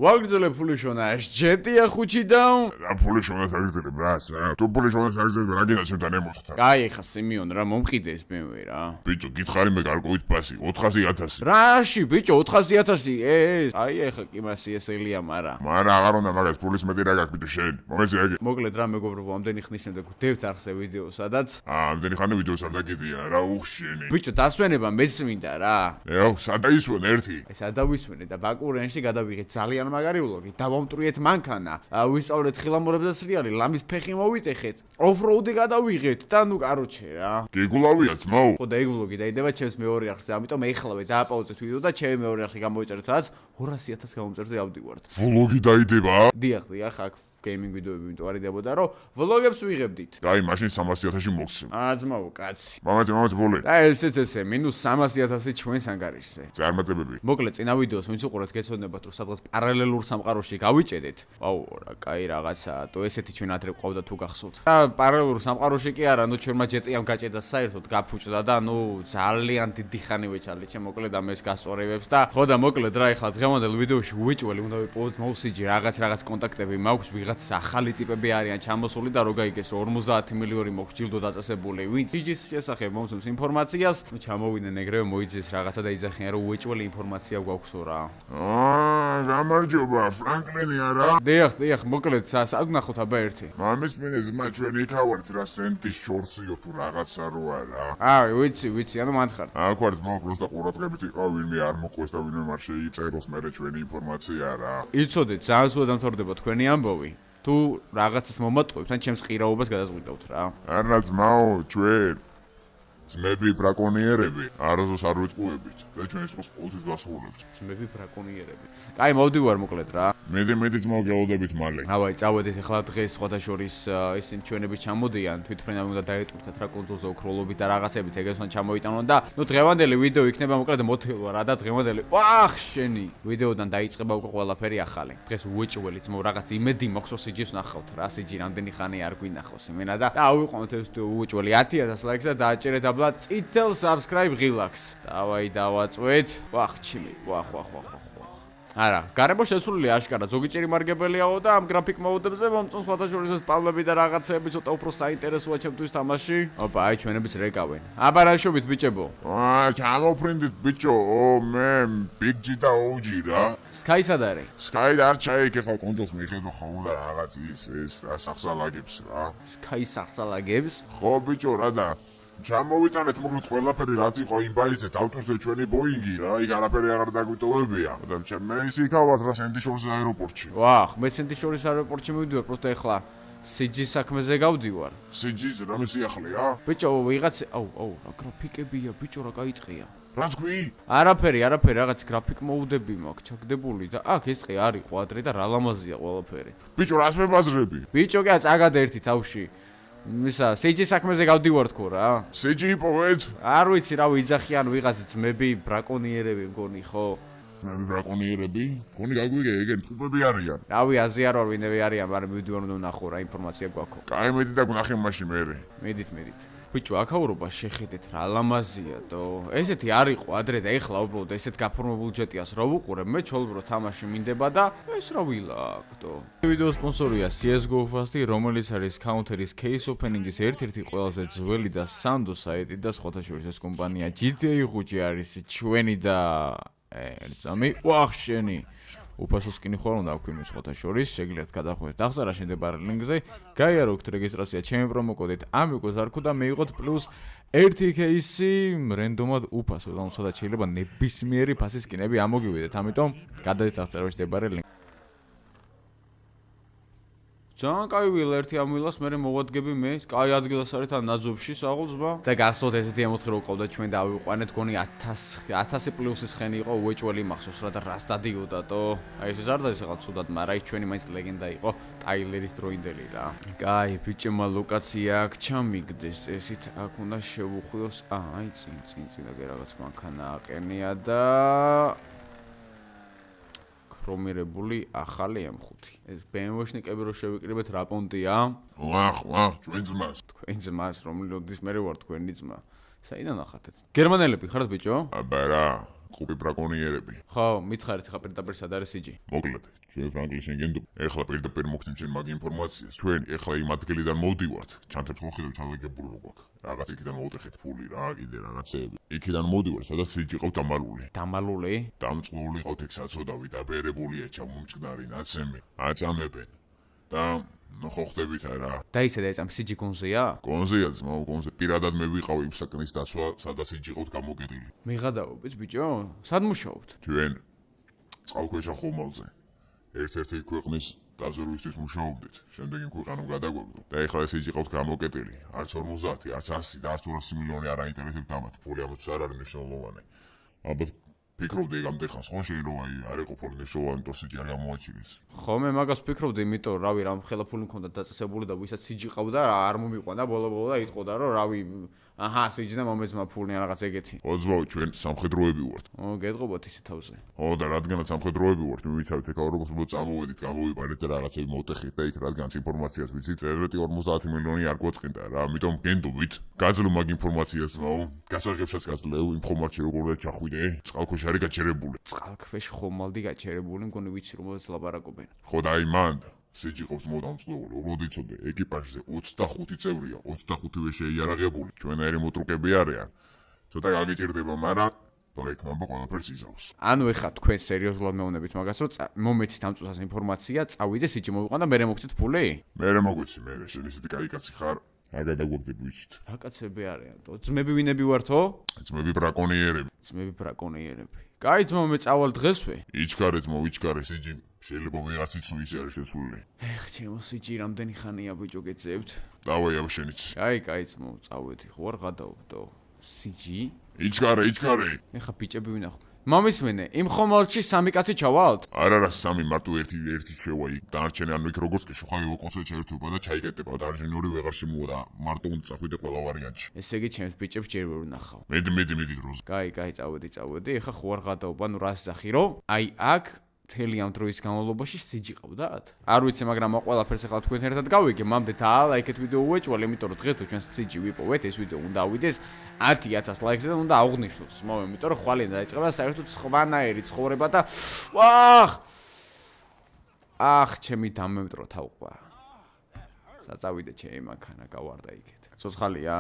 ვაგრძელებ ფულიშონას ჯეტია ხუჩი და რა ფულიშონას აგრძელებ რას რა თუ ფულიშონას აგრძელებ რა გინდა ჩემთან ემოხთა კაი ხა სიმეონ რა მომყიდე ეს BMW რა ბიჭო გითხარი მე გარკვევით ფასი 400,000 რაში ბიჭო 400,000 ეს აი ეხა კი მასი ესელია მარა აღარ უნდა მაგას ფულის მეტი რა გაქვს ბიჭო შენ მომეცი აგე მოკლედ რა მეგობრებო ამდენი ხნის შემდეგ ვდევთ ახსე ვიდეო სადაც ამდენი ხანი ვიდეოს არ დაგიდია რა უხშენი ბიჭო დასვენება მეც მინდა რა ეო სადაისვენ ერთი ეს ადავისვენე და ბაკურენში გადავიღეთ ძალიან მაგარი ვლოგი დავამტრიეთ მანქანა ვისწავლეთ ხილამურებზე სრიალი ლამის ფეხი მოვიტეხეთ ოფროუდი გადავიღეთ და ნუ კაროჩე რა გიგულავია ძმაო ხო და ეგ ვლოგი დაიდება ჩემს მეორე არხზე ამიტომ ეხლავე დააპაუზეთ ვიდეო და ჩემი მეორე არხი გამოვიწერეთ სადაც 200,000 გამომწერზე ავდივართ ვლოგი დაიდება დიახ აქ გეიმინგ ვიდეოები იმიტომ არ იდებოდა რომ ვლოგებს ვიღებდით აი მაშინ 300,000 მოგცემ ძმაო კაცი მამაცი ბოლე და ესეც ესე მინუს 300,000 ჩვენს ანგარიშზე წარმატებები მოკლედ წინა ვიდეოს ვინც უყურეთ გეცოდებათ რომ სადღაც პარალელურ სამყაროში გავიჭედეთ ვაუ რა კაი რაღაცაა თუ ესეთი ჩვენ ადრე ყავდა თუ გახსოვთ და პარალელურ სამყაროში კი არა ნუ ჩვენმა ჯეტიამ გაჭედა საერთოდ გაფუჭდა და ნუ ძალიან დიდი ხანი ვეჭალეთ ჩემ მოკლედ ამ ეს გასწორებებს და ხო და მოკლედ რა ეხლა დღევანდელ ვიდეოში ვიჭველი უნდა ვიპოვოთ მოვსიჯი რაღაც კონტაქტები მაქვს ახალი ტიპები არიან ჩამოსული და რო გაიგეს რომ 50 მილიონი მოქვს ჯილდო დაწესებული ვინც იჯის შესახებ მომცემს ინფორმაციას ჩამოვიდნენ ეგრევე მოიძეს რაღაცა და იძახიან რომ უეჭველი ინფორმაცია გვაქვსო რა გამარჯობა ფრანკლინი არა დიახ მოკლედ საგნახოთ აბა ერთი მამის მინე ზმა ჩვენ იქავართ რა სენტის შორსიო თუ რაღაცა რო არა ვიცი ანუ მანთხარ აქ ვარ ძმა პროსტა ყურადღებით იყავ ვინმე არ მოყვეს და ვინმე არ შეიწეროს მე ჩვენი ინფორმაცია რა იცოდეთ ძალიან სულ დამთავრდება თქვენი ამბავი თუ რაღაცას მომატყუებთ ან ჩემს ყირაობას გადაზღვიდავთ რა არა ძმაო ჩვენ ძმები ბრაკონიერები არასდროს არ ვიტყუებით და ჩვენ ის ყოველთვის ვასრულებთ ძმები ბრაკონიერები კაი მოვდივარ მოკლედ რა მედი ძმაო გელოდებით მალე ავაი წავედით ახლა დღეს სხვადასხვის ისინი ჩვენები ჩამოდიან თვითფრენა უნდა დაეტყვით რა კონსოლზე ოქროლობით და რაღაცებით ეგეც უნდა ჩამოიტანონ და ნუ დღევანდელი ვიდეო იქნება მოკლედ მოთელვა რა და დღევანდელი ვახ შენი ვიდეოდან დაიწყება უკვე ყველაფერი ახალი დღეს უეჭველი ძმო რაღაც იმედი მოხსო სიჯის ნახავთ რა სიჯი რამდენი ხანი არ გვინახავს იმენა და ავიყვანოთ ეს უეჭველი 10,000 ლაიქს და დააჭერეთ აბლა წითელ subscribe ღილაკს დავაი დავაწვეთ ვახ ჩილი ვახ არა გარემო შესულილი აშკარა ზოგი ჭერი მარგებელიაო და ამ გრაფიკ მოდებზე მომწონს სხვადასხვა სპალმები და რაღაცები ცოტა უფრო საინტერესოა ჩემთვის თამაში ოპა აი ჩვენებიც რეკავენ აბა რა შობით ბიჭებო ჩამოფრინდით ბიჭო მე ბიგჯი და ოუჯი რა სკაი სად არის სკაი არ ჩაიქ ახლა კონტროლს მიხედო ხო უნდა რაღაც ის რა სახსალაგებს რა სკაი სახსალაგებს ხო ბიჭო რა და ჩამოვიტანეთ მოკლედ ყველაფერი რაც იყო იმ ბაიზე დავტვირთეთ ჩვენი ბოინგი რა იქ არაფერი აღარ დაგვიტოვებია და მე ის იქავართ რა სენტიშორის აეროპორტში ვახ მე სენტიშორის აეროპორტში მივიდივარ პროსტა ახლა სიჯის საქმეზე გავდივარ სიჯის რამე სიახლეა ბიჭო ვიღაც აუ რა გრაფიკებია ბიჭო რა кайტყია რა თქვი არაფერი რაღაც გრაფიკ მოუდები მაქვს ჩაგდებული და აქ ეს ტყე არის კვადრე და რა ლამაზია ყველაფერი ბიჭო რას მებაზრები ბიჭო კი წაგად ერთი თავში მისა სიჯის საქმეზე გავდივარ თქო რა სიჯი იპოვეთ არ ვიცი რა ვიძახიან ვიღაც ძმები ბრაკონიერები მგონი ხო ძმები ბრაკონიერები მგონი გაგვიგე ეგენ ტყუპები არიან რავი აზი არ ვარ ვინები არიან მაგრამ მივდივარ უნდა ვნახო რა ინფორმაცია გვაქვს კაი მედი და ვნახე მაშინ მე მედით ბიჭო აქაურობა შეხედეთ რა ლამაზია და ესეთი არ იყო ადრე და ეხლა უბრალოდ ესეთ გაფორმებულ ჯეტიას რა ვუყურებ მე ჩოლბრო თამაში მინდება და ეს რა ვილაკდო ვიდეოს სპონსორია CS:GO Fast რომელიც არის Counter-ის case opening-ის ერთ-ერთი ყველაზე ძველი და სანდო საიტი და სხვათა შორის ეს კომპანია GTA ხუჭი არის ჩვენი და ერთზამი ვახ შენი უფასოს კინი ხوار უნდა აქვინოს სხვათა შორის შეგიძლიათ გადახვიდეთ აღზარა შემდებარე ლინკზე გაიაროთ რეგისტრაცია ჩემი პრომოკოდით ამიგოს არქო და მეიღოთ პლუს 1 кейსი რენდომად უფასო და სადაც შეიძლება ნებისმიერი ფასის კინები ამოგივიდეთ ამიტომ გადადეთ აღზარა შემდებარე ლინკ ძალიან კაი ვილა ერთი ამვილას მე მოვადგები მე კაი ადგილას არის თან ნაძობში საღოლზმა და გახსოვთ ესეთი ემოთხი რო ყავდა ჩვენ დავიყვანეთ გონი 1000 პლუსის ხენი იყო უეჭველი მახსოვს რა და რას დადიოდა და აი ეს არ დაის ახლა ცუდად მაგრამ ის ჩვენი მაინც ლეგენდა იყო ტაილერის დროინდელი რა კაი ბიჭებმა ლოკაცია აქ ჩამიგდეს ესით აქ უნდა შევუხვიოს აი წინ და რაღაც მანქანა აყენია და რომირებული ახალი M5. ეს BMW-შნიკები რო შევიკრიბეთ რა პონტია? ვახ, ჩვენ ძმას. თქვენ ძმას, რომლის მე ვარ თქვენი ძმა. საიდან ახათ? გერმანელები ხართ ბიჭო? აბა რა. ყუპი ბრაკონიერები. ხო, მითხარით ხა პირდაპირ სად არის სიჯი? მოკლედ, ჩვენ ფრანგლის შენგენდო. ეხლა პირდაპირ მოგცემ შენ მაგ ინფორმაციას. ჩვენ ეხლა იმ ადგილიდან მოვდივართ. ჩანთებს მოხედავთ ჩალაგებული რო გვაქვს. რაღაც იქიდან მოვუტეხეთ ფული რა, კიდე რაღაცეები. იქიდან მოვდივართ, სადაც სიჯი ყავთ დამალული. დამალული? დამწყული ყავთ ეგ საწოდავი, დაბერებულია ჩამომჭკნარი ნაცემი. აწამებენ. და ნუ ხო ხდებით არა. და ისე და ეწამ სიჯი გონზეა? გონზეა ძმაო, გონზე. პირადად მე ვიყავი იმ საკნის დაცვა, სადაც სიჯი ყავთ გამოგედილი. მიღადაობით ბიჭო? სად მუშაობთ? ჩვენ წყალქვეშა ხომალდზე ერთ-ერთი ქვეყნის დაზვერვისთვის მუშაობდით. შემდეგ იმ ქვეყანამ გადაგვაგდო. და ეხლა ეს სიჯი ყავთ გამოკეტილი. არც 50, არც 100 და არც 200 მილიონი არ აინტერესებთ ამათ. ფული ამაც არ არის მნიშვნელოვანი. ალბათ ფიქრობდი ეგამდე ხანს ხო შეიძლება არ იყო ფული მნიშვნელოვანი, თორე სიჯი არ გამოაჩინეს. ხო მე მაგას ვფიქრობდი, იმიტომ რავი რამ ხელა ფული მქონდა დაწესებული და ვისაც სიჯი ყავდა არ მომიყვანა ბოლო-ბოლო და იტყოდა რომ რავი აჰა სიჯი და მომეძმა ფული რაღაც ეგეთი. ხო ძმაო, ჩვენ სამხედროები ვართ. ო გეტყობოთ ისე თავზე. ხო და რადგანაც სამხედროები ვართ, ვიცავთ ეხლა როგორც წამოვედით, გამოვიყარეთ და რაღაცები მოვტეხით და იქ რადგანაც ინფორმაციას ვიცით, ერთ-ერთი 50 მილიონი არ გვაწყინდა რა, ამიტომ გენდობით, გაძლევ მაგ ინფორმაციას ძმაო, გასაღებსაც გაძლევ იმ ხომალდში როგორ ჩახვიდე, წყალქვეშ არის გაჩერებული. წყალქვეშ ხომალდი გაჩერებული, მგონი ვიცი რომელს ლაპარაკობენ. ხო და აი მან სიჯი ყავს მოდამწყლებული, უბრალოდ იცოდე, ეკიპაჟზე 25 წევრია, 25-ვე შეიარაღებული, ჩვენაერი მოტრუკები არიან. ცოტა გაგიჭირდება, მაგრამ პროექტმა ყველაფერს იზავს. ანუ ეხლა თქვენ სერიოზულად მეუბნებით მაგას, რომ მომეცით ამ წუთას ინფორმაცია, წავიდე სიჯი მოვიყვან და მე მოგცეთ ფული? მე მოგვიცი, მე შენ ისეთი კაი კაცი ხარ. არ გადაგვაგდებ ვიცით. რა კაცები არიან? ძმები ვინები ვართო? ძმები ბრაკონიერები. ძმები ბრაკონიერები. კაი ძმაო, მე წავალ დღესვე. იჩქარე ძმო, იჩქარე სიჯი. შეიძლება ვიღაც იცნო ისე არის შესული. ეხ, ჩემო სიჯი რამდენი ხანია ბიჭო გეძებთ? დავაი ამ შენიც. კაი ძმო, წავედი ხო არ გადავდო. სიჯი? იჩქარე. ეხა ბიჭები ვინახო. მომისმენე, იმ ხომალდში სამი კაცი ჩავალთ? არა, სამი მარტო ერთი შევა იქ. დანარჩენი ანუ იქ როგორც კი შეხავი კონცერტ შეერთება და ჩაიკეტება, დანარჩენი ორი ვეღარ შემოვა, მარტო უნდა წახვიდე ყველა ვარიანტში. ესე იგი ჩემს ბიჭებს ჯერ ვერ ვნახავ. მედი დროზე. კაი, წავედი. ეხა ხო არ გადავობა, ნუ რას ზახი რომ? აი აქ მთელი ამ დროის განმავლობაში სიჯი ყავდათ? არ ვიცი, მაგრამ ყველაფერს ახლა თქვენ ერთად გავიგე, მამდე დაალაიქეთ ვიდეო უეჭვალ, იმიტომ რომ დღეს თუ ჩვენ სიჯი ვიპოვეთ, ეს ვიდეო უნდა ავიდეს 10,000 ლაიქზე და უნდა აღვნიშნოთ. მოვა, იმიტომ რომ ხვალიდან დაიწყება საერთოდ სხვანაირი ცხოვრება და ჩემი დამემტრო თავყვა. საწავიდე ჩემი მანქანა გავარდა იქეთ. ცოცხალია?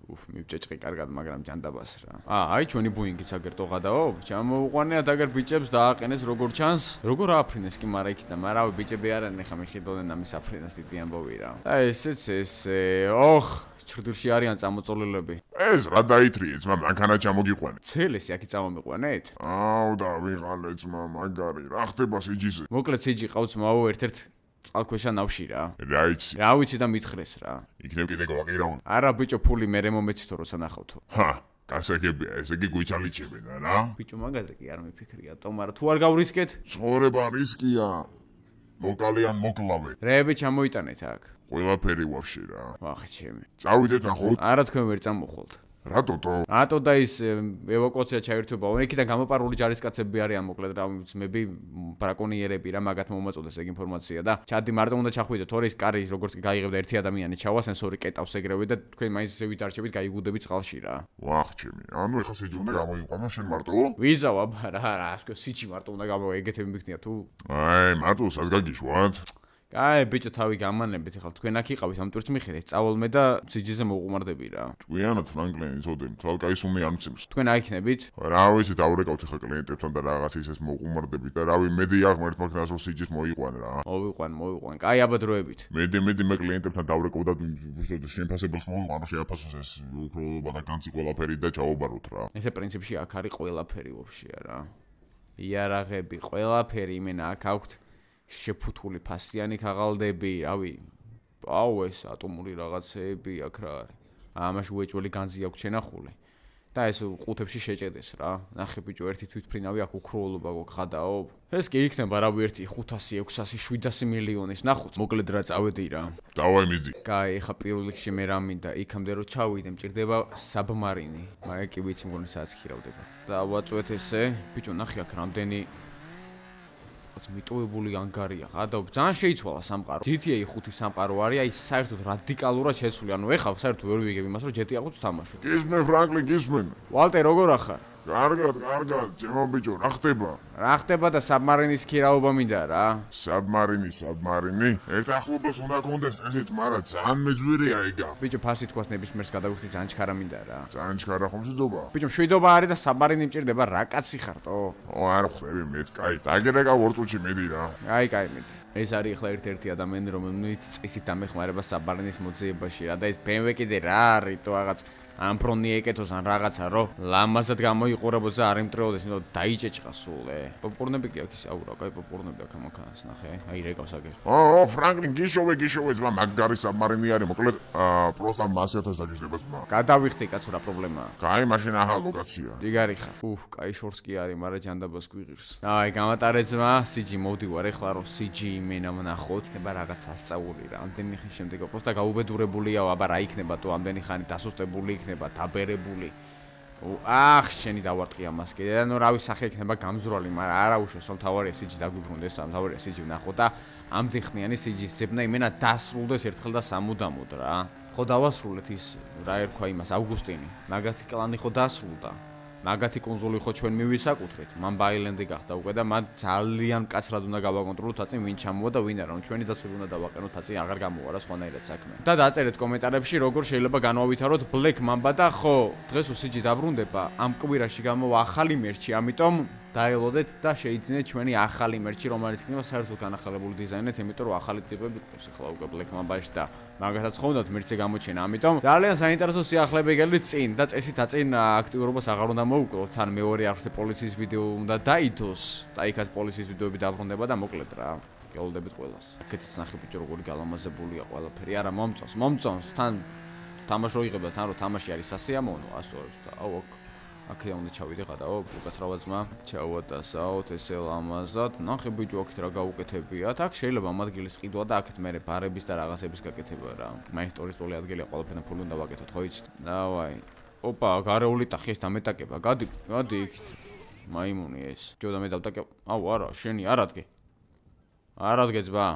მივჭეჭყი კარგად, მაგრამ ჯანდაბას რა. აი ჩვენი ბუინგიც აგერ ტოღადაო, ჩამოუყვანეთ აგერ ბიჭებს დააყენეს როგორ ჩანს. როგორ ააფრინეს კი მარა იქიდან, მაგრამ ბიჭები არიან ახლა მიხიდოდნენ ამის აფრინას დიდი ამბავი რა. და ესეც ესე, ჩრდილში არიან წამოწოლილები. ეს რა დაითრიე ძმა, მანქანა ჩამოგიყვანე. ცელესი აქ წამომიყვანეთ? აუ და ვიღალე ძმა, მაგარი, რა ხდება სიჯიზე? მოკლედ სიჯი ყავს ძმაო ერთ-ერთ წყალქვეშა ნავში რა. რა იცი? რა ვიცი და მითხრეს რა. იქნებ კიდე გვაყირავენ. არა ბიჭო, ფული მე მომეცითო როცა ნახავთო. გასაგებია, ესე იგი გვიჩალიჩებენ რა. ბიჭო, მაგაზე კი არ მიფიქრია, თუმცა თუ არ გავრისკეთ? ცხოვრება რისკია. მოკალიან მოკლავე. რეები ჩამოიტანეთ აქ. ყველაფერი ვაფშე რა. ვახი ჩემი. წავიდეთ ნახოთ. არა თქვენ ვერ წამოხვალთ. რატო და ის ევაკუაცია ჩაერთვება. იქიდან გამოპარული ჯარისკაცები არიან მოკლედ რა, ძმები ბრაკონიერები რა, მაგათ მომაწოდეს ეგ ინფორმაცია და ჩადი მარტო უნდა ჩახვიდეთ, თორე ის კარი როგორც კი გაიღებდა ერთი ადამიანი ჩავა, სენსორი კეტავს ეგრევე და თქვენ მაინც ისე ვითარჩებით, გაიგუდებით წყალში რა. ვახ ჩემი. ანუ ეხლა სიჯი უნდა გამოიყვანო შენ მარტო? ვიზავა რა, სიჯი მარტო უნდა გამოვა, ეგეთები მიგქნია თუ? აი, მარტო სად გაგიშვათ? კაი ბიჭო, თავი გამანებით, ახლა თქვენ აქ იყავით, ამ ტვირთს მიხედეთ, წავალმე და სიჯიზე მოუყმარდები რა. ჭკვიანად ფრანკლინი წოდე, თვალ კაისუმი ამცემს. თქვენ აიქნებით? რა ვიცი, დავრეკავთ ახლა კლიენტებთან და რაღაც ისეს მოუყმარდებით და რავი, მედი აღმერთ მაგას რომ სიჯის მოიყვან რა. მოვიყვან. კაი აბადროებით. მედი მე კლიენტებთან დავრეკავ და შეფასებელს მოიყვანო, შეაფასოს ეს უკროლობა და განცი ყველაფერი და ჩაობაროთ რა. ესე პრინციპში აქ არის ყველაფერი ვაფშე რა. იარაღები, ყველაფერი იმენა აქ აქვთ. შეფუთული ფასიანი ქაღალდები, რავი. ეს ატომური რაღაცეები აქ რა არის. ამაში უეჭველი განზი აქვს შენახული. და ეს ყუთებში შეჭედეს რა. ნახე ბიჭო, ერთი თვითფრინავი აქ უკროულობა გქხადაო. ეს კი იქნება რავი ერთი 500, 600, 700 მილიონის ნახოთ. მოკლედ რა წავედი რა. დავაი მიდი. კაი, ეხა პირველ რიგში მე რა მინდა, იქამდე რომ ჩავიდე, მჭირდება საბმარინი. მაგ კი ვიცი მგონი სადაც ხირავდება. დავაწვეთ ესე. ბიჭო, ნახე აქ რამდენი მიტოვებული ანგარია. გადავ ძალიან შეიცვალა სამყარო. GTA 5 სამყარო არის, აი საერთოდ რადიკალურად შეცვლილი. ანუ ეხლა საერთოდ ვერ ვიგებ იმას, რომ GTA 5-ს თამაშობ. გისმენ ფრანკლინ, გისმენ. ვალტერ, როგორ ახარ? კარგად, ჩემო ბიჭო, რა ხდება? რა ხდება და საბმარინის ქირაობა მინდა რა. საბმარინი. ერთ ახლობას უნდა კონდეს ესეთ, მაგრამ ძალიან მეძვირია ეგა. ბიჭო, ფასი თქვას ნებისმიერს გადავიხდი, ძალიან ჩქარა მინდა რა. ძალიან ჩქარა ხომ შედობა? ბიჭო, შვიდობა არის და საბმარინი მჭირდება, რა კაცი ხარტო? არ ხვდები მეც, კაი, დაგერეკა ორწუთში მედი რა. კაი, მედი. ეს არის ახლა ერთ-ერთი ადამიანი, რომელიც წისით დამეხმარება საბმარინის მოძიებაში რა და ეს BMW კიდე რა არის, თუ რაღაც ამ ფრონი ეკეთოს ან რაღაცა რო ლამაზად გამოიყურებოდეს და არ იმტრეოდეს, იმიტომ დაიჭეჭყა სულ პოპკორნები კი აქვს, აუ რა, კაი პოპკორნები აქვს ამქანას ნახე, აი რეკავს აგერ. ფრანკლინ გიშოვე, ძმა, მაგარი საბმარინი არის, მოკლედ, პროსტა მასიათას დაჯდება ძმა. გადავიხდი კაცო, რა პრობლემაა? კაი, მაშინ ახლა ლოკაცია. დიგარი ხარ. კაი შორს კი არის, მაგრამ ჯანდაბას გვიღირს. აი, გამატარე ძმა, CG მოვდივარ ეხლა რომ CG იმენა ვნახოთ, იქნება რაღაც ასწაული რა. ამდენი ხნის შემდეგ პროსტა გაუბედურებულია, აბა რა იქნება თუ ამდენი ხანი დასუსტებული იქნება, დაბერებული. შენი დავარტყია მას კიდე და ნუ რავი სახე იქნება გამზრალი, მაგრამ არა უშოს, თავარია CG დაგვიბრუნდეს, თავარია CG ვნახოთ და ამდენ ხნიანი CG-ს ძებნა იმენა დასრულდეს ერთხელ და სამუდამოდ რა. ხო დავასრულეთ ის რა ერქვა იმას ავგუსტინი. მაგათი კლანი ხო დასრულდა. მაგათი კონსოლი ხო ჩვენ მივისაკუთრეთ. მან ბაილენდი გახდა უკვე და მან ძალიან კაცრად უნდა გავაკონტროლოთ აწი ვინ ჩამოვა და ვინ არა. ჩვენი დაცული უნდა დავაყენოთ აწი აღარ გამოვა რა სხვანაირად საქმე. და დაწერეთ კომენტარებში როგორ შეიძლება განვავითაროთ Black Mamba და ხო დღეს CG დაბრუნდება. ამ კვირაში გამოვა ახალი მერჩი, ამიტომ დაელოდეთ და შეიძინეთ ჩვენი ახალი მერჩი, რომელიც იქნება საერთოდ განახალებული დიზაინით, იმიტომ რომ ახალი ტიპები გვყავს ახლა უკვე Black Mamba-ში და მაგასაც ხონდათ მერჩი გამოჩენა, ამიტომ ძალიან საინტერესო სიახლეები გელით წინ და წესით აწინ აქტიურობას აღარ უნდა მოუკლოთ, თან მეორე არხზე პოლიციის ვიდეო უნდა დაითოს და იქაც პოლიციის ვიდეოები დაბრუნდება და მოკლედ რა. გეულდებით ყველას. აქეთიც ნახე ბიჭო როგორი გალამაზებულია ყველაფერი, არა მომწონს, თან თამაში იღებდა, თან რომ თამაში არის სასიამოვნო, ასწორებს და აუ აქედან უნდა ჩავიდე გადაო, უკაცრავა ძმა, ჩავატასაოთ ესე ლამაზად. ნახე ბიჭო, აქეთ რა გაუკეთებიათ. აქ შეიძლება ამ ადგილის ყიდვა და აქეთ მერე ბარების და რაღაცების გაკეთება რა. მაინც ტურისტული ადგილია, ყველაფერი ფული უნდა ვაკეთოთ, ხო იცით? დავაი. გარეული ტახი ეს დამეტაკება. გადი იქით. მაიმუნი ეს. ჯოდა მე დავტაკე. აუ არა, შენი არ ადგე. არ ადგე ძმა.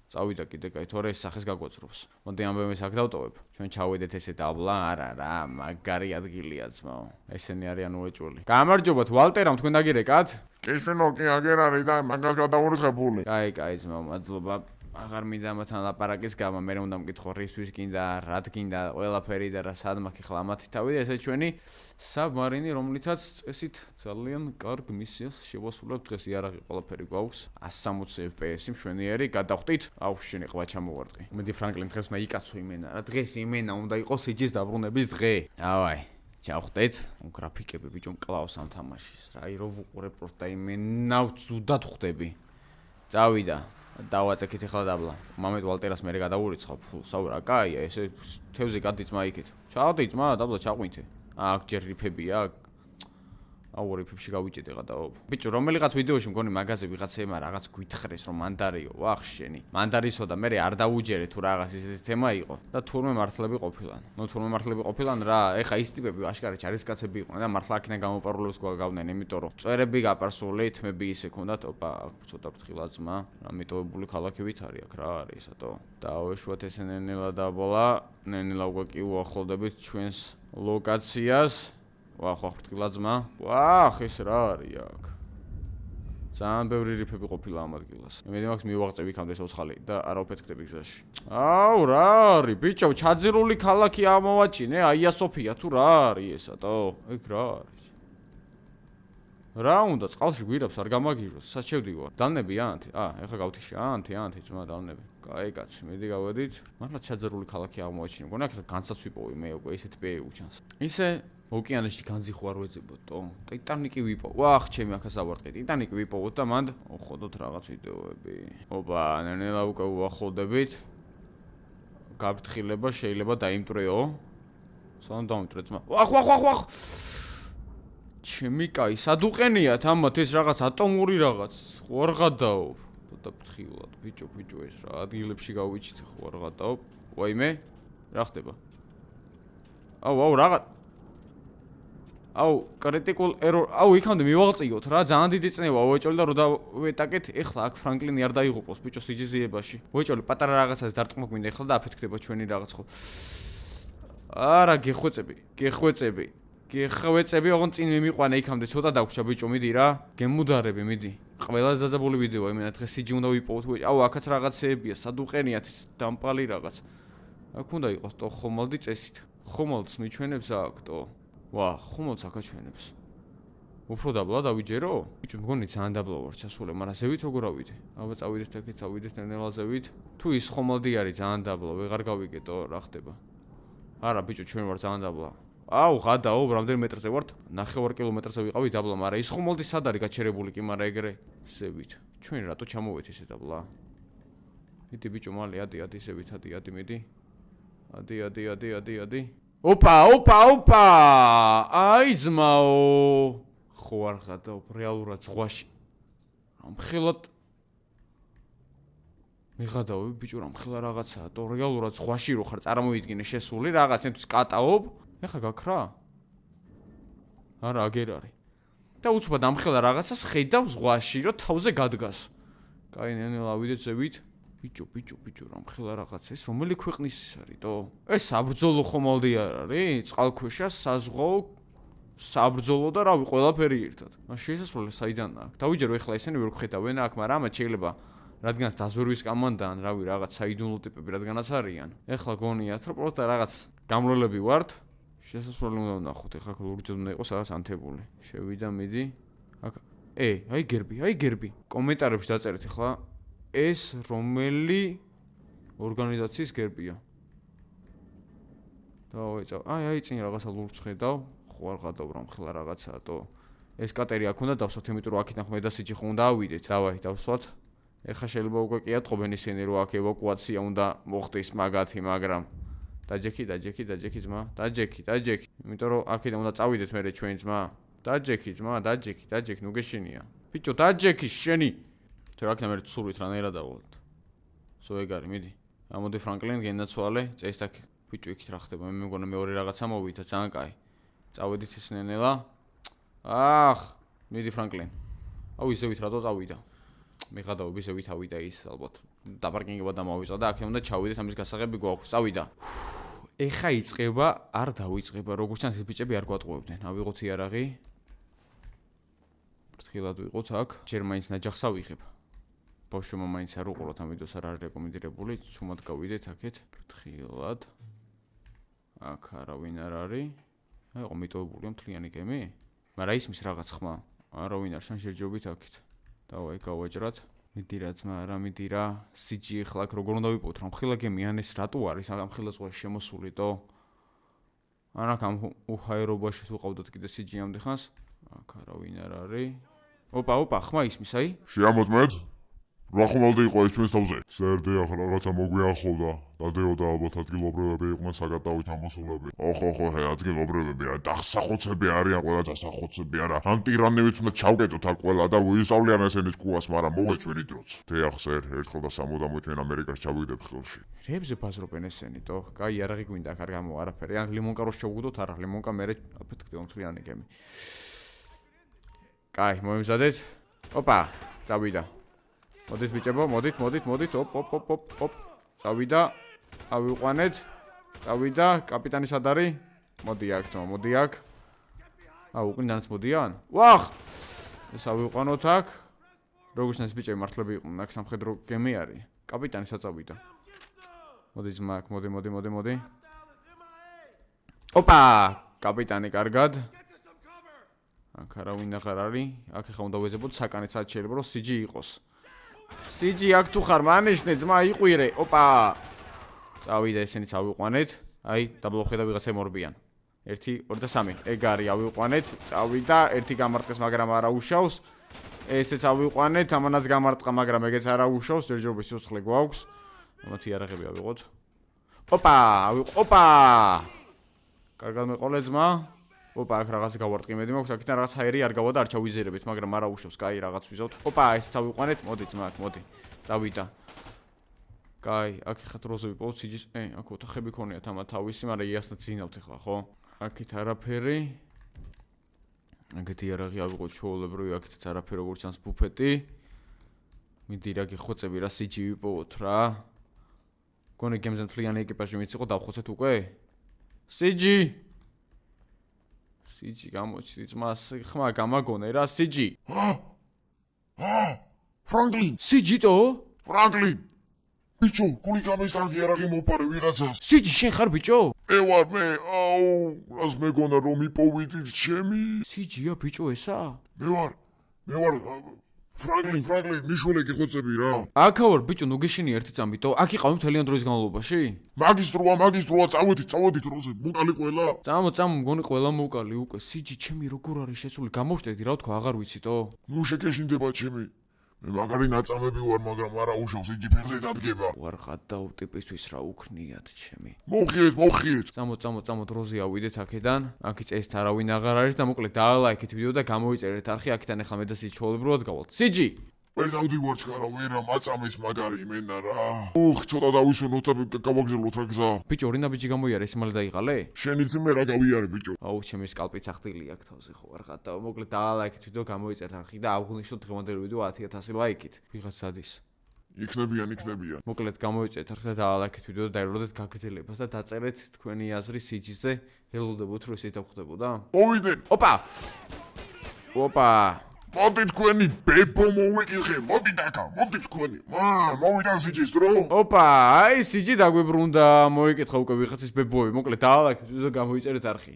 წავიდა კიდე კაი, თორე ეს სახეს გაგვაწრობს. მოდი ამ ბემეს აქ დავტოვებ. ჩვენ ჩავედეთ ესე დაბლა, არა რა, მაგარი ადგილია ძმაო. ესენი არიან უეჭველი. გამარჯობათ, ვალტერამ თქვენ დაგირეკათ? კი შენო, კი აგერ არის და მაგას გადავურიხე ფული. კაი ძმაო, მადლობა. აღარ მინდა ამათთან ლაპარაკის გამა, მე უნდა მკითხო რისთვის გინდა, რად გინდა, ყველაფერი და რა სად მაქვს ახლა ამათი თავი და ესე ჩვენი საბმარინი, რომლითაც წესით ძალიან კარგ მისიას შევასრულებთ. დღეს იარაღი ყველაფერი გვაქვს, 160 FPS-ი მშვენიერი, გადავხტით. აუ შენი ყვა ჩამოვარტყი. მედი ფრანკლინ დღეს მე იკაცო იმენა რა, დღეს იმენა უნდა იყოს CG-ს დაბრუნების დღე. ავაი ჩავხტეთ, გრაფიკები ბიჭო მკლავს ამ თამაშის. რა ირო ვუყურებ პროსტა იმენა ვცუდად ხვდები. წავიდა დავაწექით ახლა დაბლა. მამეთ ვალტერას მერე გადავურიცხავ ფულსავ რა, კაია, ესე თევზე გადი ძმა იქით. ჩავდი ძმა, დაბლა ჩაყვინთე. აქ ჯერ რიფებია. აუ რიფებში გავიჭედე გადაობ. ბიჭო, რომელიღაც ვიდეოში მგონი მაგაზე ვიღაცემა რაღაც გვითხრეს რომ მანდარიო, ვახ შენი. მანდარისო და მე არ დაუჯერე თუ რაღაც ისეთი თემა იყო და თურმე მართლები ყოფილან. ნუ თურმე მართლები ყოფილან რა, ეხა ის ტიპები აშკარად ჯარისკაცები იყვნენ და მართლა აქედან გამოპარულებს გავგავდნენ, იმიტომ რომ წვერები გაპარსული, თმები ისე ქონდათ, ცოტა ფრთხილა ძმა, რა მიტოვებული ქალაქი ვით არის აქ რა არის ესატო. დავეშვათ ესე ნენელა დაბოლა, ნენელა უკვე კი უახლოვდებით ჩვენს ლოკაციას. ხო ფრთხილა ძმა. ეს რა არის აქ? ძალიან ბევრი რიფები ყოფილა ამ ადგილას. იმედი მაქვს მივაღწევ იქამდე სოცხალი და არა ვფეთქდები გზაში. აუ რა არის? ბიჭო, ჩაძირული ქალაქი ამოვაჭინე, აია სოფია თუ რა არის ესატო? ეგ რა არის? რა უნდა წყალში გვირაბს არ გამაგიჟოთ, საჩევდივარ. დალნები ანთი? ეხლა გავთიში ანთი ძმა დალნები. კაი კაცი, მედი გავედით. მართლა ჩაძირული ქალაქი აღმოაჩინე. მგონი აქ განცაც ვიპოვი მე უკვე ისეთ პეი უჩანს. ისე ოკეანეში განძიხوار ვეძებოდო. ტიტანიკი ვიპოვო. ჩემი ახაც ავარტყი. ტიტანიკი ვიპოვოთ და მანდ ხედოთ რაღაც ვიდეოები. ნენელა უკვე უახლოვდებით. გაფრთხილება შეიძლება დაიმტრეო. სანამ დაიმტრე ძმა. ვახ. ჩემი კაი, სად უყენიათ ამათ ეს რაღაც ატომური რაღაც. ხო არ გადაო. და ფრთხილად, ბიჭო ეს რა ადგილებში გავიჩით ხო არ გადაო. ვაიმე, რა ხდება? აუ რაღაც კრიტიკულ ერორ, იქამდე მივაღწიოთ რა, ძალიან დიდი წნევა უეჭოლი და რო დავეტაკეთ, ეხლა აქ ფრანკლინი არ დაიღუპოს ბიჭო სიჯიზიებაში. უეჭოლი პატარა რაღაცას დარტყმა გვინდა, ეხლა და აფეთქდება ჩვენი რაღაც ხო. არა, გეხვეწები. გეხვეწები ოღონ წინ მიმიყვანე იქამდე ცოტა დაგვრჩა ბიჭო მიდი რა გემუდარები მიდი ყველაზე დაძაბული ვიდეოა იმენა დღეს სიჯი უნდა ვიპოვოთ აუ აქაც რაღაცეებია სად უყენიათ ის დამპალი რაღაც აქ უნდა იყოს ტო ხომალდი წესით ხომალდს მიჩვენებს აქ ტო ვა ხომალდს აქ აჩვენებს უფრო დაბლა დავიჯერო ბიჭო მგონი ძალიან დაბლა ვარ ჩასულე მაგრამ ზევით როგორ ავიდე აბა წავიდეთ აქეთ წავიდეთ ნელ-ნელა ზევით თუ ის ხომალდი არის ძალიან დაბლა ვეღარ გავიგეთო რა ხდება არა ბიჭო ჩვენ ვარ ძალიან დაბლა აუ ღადაო რამდენი მეტრზე ვართ 9 კილომეტრზე ვიყავი დაბლა მაგრამ ის ხომალდი სად არის გაჩერებული კი მაგრამ ეგრე ზევით ჩვენ რატო ჩამოვეთ ისე დაბლა მიდი ბიჭო მალე ადი ზევით ადი მიდი ადი ოპა აი ზმაო ხო არ ღადაო რეალურად ზღვაში ამხელად მიღადაო ბიჭო რამხელა რაღაცაა თო რეალურად ზღვაში რო ხარ წარმოვიდგინე შესული რაღაც ენთვის კატაობ ეხა გაქრა არა აგერ არის და უცბად ამხელა რაღაცას ხედავ ზღვაში რომ თავზე გადგას კაი ნენელა ავიდეთ ზევით ბიჭო რამხელა რაღაცა ეს რომელი ქვეყნის ის არის თო ეს საბრძოლო ხომალდი არ არის წყალქვეშა საზღვაო საბრძოლო და რავი ყველაფერი ერთად მას შესასვლელი საიდან აქვს დავიჯერო ეხლა ესენი ვერ გხედავენ აქ მაგრამ ამათ შეიძლება რადგანაც დაზვერვის კამანდან რავი რაღაც საიდუმლო ტიპები რადგანაც არიან ეხლა გონიათ რომ პროსტა რაღაც გამრავლები ვართ შესასვლელი უნდა ვნახოთ ეხლა ლურჯად უნდა იყოს რაღაც ანთებული შევიდა მიდი აქ აი გერბი კომენტარებში დაწერეთ ეხლა ეს რომელი ორგანიზაციის გერბია დავეწავ აი წინ რაღაცა ლურჯს ხედავ ხო არ გადავ რომ ხლა რაღაცაა თო ეს კატერი აქ უნდა დავსვათ იმიტომ რომ აქიდან ხმე და სიჯი ხო უნდა ავიდეთ დავაი დავსვათ ეხლა შეიძლება უკვე კი ატყობენ ისინი რომ აქ ევაკუაცია უნდა მოხდეს მაგათი მაგრამ დაჯექი ძმა დაჯექი იმიტომ რომ აქიდან უნდა წავიდეთ მე ჩვენი ძმა დაჯექი ნუ გეშინია ბიჭო დაჯექი შენი თუ აქ მე სულით რანაირად დავალთ სო ეგ არის მიდი ამოდი ფრანკლინ გენაცვალე წეს აქ ბიჭო იქით რა ხდება მე მეგონა მეორე რაღაცა მოვიდა ძალიან კაი წავედით ეს ნენელა მიდი ფრანკლინ აუ ისევით რატო წავიდა მიღადაობ ისევით ავიდა ის ალბათ დაპარკინგება დამავიწყდა და აქ უნდა ჩავიდეთ ამის გასაღები გვაქვს წავიდა ეხა იწება არ დავიწყება როგორც ჩანს ეს ბიჭები არ გვატყუებდნენ ავიღოთ იარაღი ფრთხილად ვიყოთ აქ ჯერ მაინც ნაჯახს ავიღებ ბავშვმა მაინც არ უყუროთ ამ ვიდეოს არ არის რეკომენდირებული ცუმად გავიდეთ აქეთ ფრთხილად აქ არავინ არ არის აი ყო მიტოვებულია მთლიანი გემი მაგრამ ისმის რაღაც ხმა არავინ არ შანშერჯობით აქეთ დავაი გავაჯრათ მიდი რა ძმა რა მიდი რა სიჯი ეხლა აქ როგორ უნდა ვიპოვოთ რომ ხილა გემი ან ეს რატო არის ამ ხილა ზღვაში შემოსული თო ან აქ ამ უჰაერობაში თუ ყავდოთ კიდე სიჯი ამდე ხანს აქ არავინ არ არის ოპა ხმა ისმის აი შეამოწმეთ რა ხომალდი იყო ეს ჩვენს თავზე სერდე ახლა რაღაცა მოგვიახლოვდა დადეოდა ალბათ ადგილობრივები იყვნენ საკატაო ჩამოსულები ხო ადგილობრივები რა დასახოცები არიან ყველა დასახოცები არა ამ ტირანევიც უნდა ჩავკეტოთ აქ ყველა და ვისავლიან ესენი ჭკუას მაგრამ მოვეჩვენი დროც თეახსერ ერთხელ და სამუდამო ჩვენ ამერიკაში ჩავიდებ ხელში რებზე ბაზრობენ ესენი თო კაი იარაღი გვინდა აქ არ გამო არაფერი ან ლიმონკა რო შევუგდოთ არა ლიმონკა მე აფეთქდება მთლიანი გემი კაი მომიმზადეთ ოპა წავიდა მოდით ბიჭებო მოდით ოპ წავიდა ავიყვანეთ წავიდა კაპიტანი სად არის მოდი აქ ძმა მოდი აქ აუ უკნიდანაც მოდიან ვახ ეს ავიყვანოთ აქ როგორც ეს ბიჭები მართლები იყვნენ აქ სამხედრო გემი არის კაპიტანი სად წავიდა მოდი ძმა აქ მოდი ოპა კაპიტანი კარგად აქ არავინ აღარ არის აქ ახლა უნდა ვეძებოთ საკანეთ სად შეიძლება რომ სიჯი იყოს სიჯი აქ თუ ხარ მანიშნე ძმა იყვირე ოპა წავიდა ესენიც ავიყვანეთ აი დაბლოხედა ვიღაცა მორბიან 1 2 და 3 ეგ არის ავიყვანეთ წავიდა ერთი გამარტყეს მაგრამ არა უშავს ესეც ავიყვანეთ ამანაც გამარტყა მაგრამ ეგეც არა უშავს ჯერჯერობით სიცოცხლე გვაქვს ამათ იარაღები ავიღოთ ოპა კარგად მეყოლე ძმა ოპა აქ რაღაც გავარტყიმედი მაქვს აქიდან რაღაც ჰაერი არ გავა და არ ჩავიზერებით მაგრამ არა უშავს კაი რაღაც ვიზავთ ოპა ესეც ავიყვანეთ მოდი ძმა აქ მოდი წავიდა კაი აქ ხა დროზე ვიპოვოთ სიჯის აქ ოთახები ქონიათ ამა თავისი მაგრამ იასნად ძინავთ ახლა ხო აქეთ არაფერი აქეთ იარაღი ავიღოთ ჩაოლებრივი აქეთაც არაფერი როგორც ჩანს ბუფეტი მიდი რა გიხოცები რა სიჯი ვიპოვოთ რა გონი გემზე მთლიანი ეკიპაჟი მიციყო დავხოცეთ უკვე სიჯი სიჯი გამოჩდი ძმას ხმა გამაგონე რა სიჯი ფრანკლინ სიჯიტო ფრანკლინ ბიჭო გული გამესტარგი არაღი მოპარე ვიღაცას სიჯი შენ ხარ ბიჭო მე ვარ მე აუ რას მეგონა რომ იპოვიდით ჩემი სიჯია ბიჭო ესა მე ვარ ფრანკლინ ნიშულე გიხოცები რა აქა ვარ ბიჭო ნუ გეშინი ერთი წამიტო აქ იყავი მთლიან დროის განმავლობაში მაგისტროა წავედით როზე მოკალი ყველა წამო მგონი ყველა მოკალი უკვე სიჯი ჩემი როგორ არის შესული გამოვშტედი რა თქვა აღარ ვიციტო ნუ შეკეშინდება ჩემი მე მაგარი ნაწამები ვარ მაგრამ არა უშავს იგი ფეხზე დადგება ვარ ხადდა ტიპისთვის რა უქნიათ ჩემი მოხიეთ წამო დროზე ავიდეთ აქედან აქ წესით არავინ აღარ არის და მოკლედ დაალაიქეთ ვიდეო და გამოიწერეთ არხი აქედან ახლა მე და სიჯი ჩაოლებრულად გავალთ სიჯი ვერ დავდივარ ჩქარა ვერა მაწამეს მაგარი მენა რა ცოტა დავისვენოთ და გავაგზავნოთ რა გზა ბიჭო ორი ნაბიჯი გამოიარე ეს მალე დაიღალე შენი ძმე რა გავიარე ბიჭო აუ ჩემი სკალპიც ახტილი აქ თავზე ხო არ ხარ და მოკლედ დაალაიქეთ ვიდეო გამოიწერეთ არხი და აღვნიშნოთ დღევანდელი ვიდეო 10000 ლაიქით ვიღაც სადის იქნებიან მოკლედ გამოიწერეთ არხი და დაალაიქეთ ვიდეო და დაიბრუნდეთ გაგრძელებას და დაწერეთ თქვენი აზრი სიჯიზე ელოდებოთ რომ ესე დაგხვდებოდა მოვიდეთ ოპა მოდი თქვენი ბებო მოვიკითხე მოდი დაკა მოდი თქვენი მოვიდა სიჯის დრო ოპა აი სიჯი დაგვიბრუნდა მოიკითხა უკვე ვიღაცის ბებოები მოკლედ დაალაიქეთ ვიდეო გამოიწერეთ არხი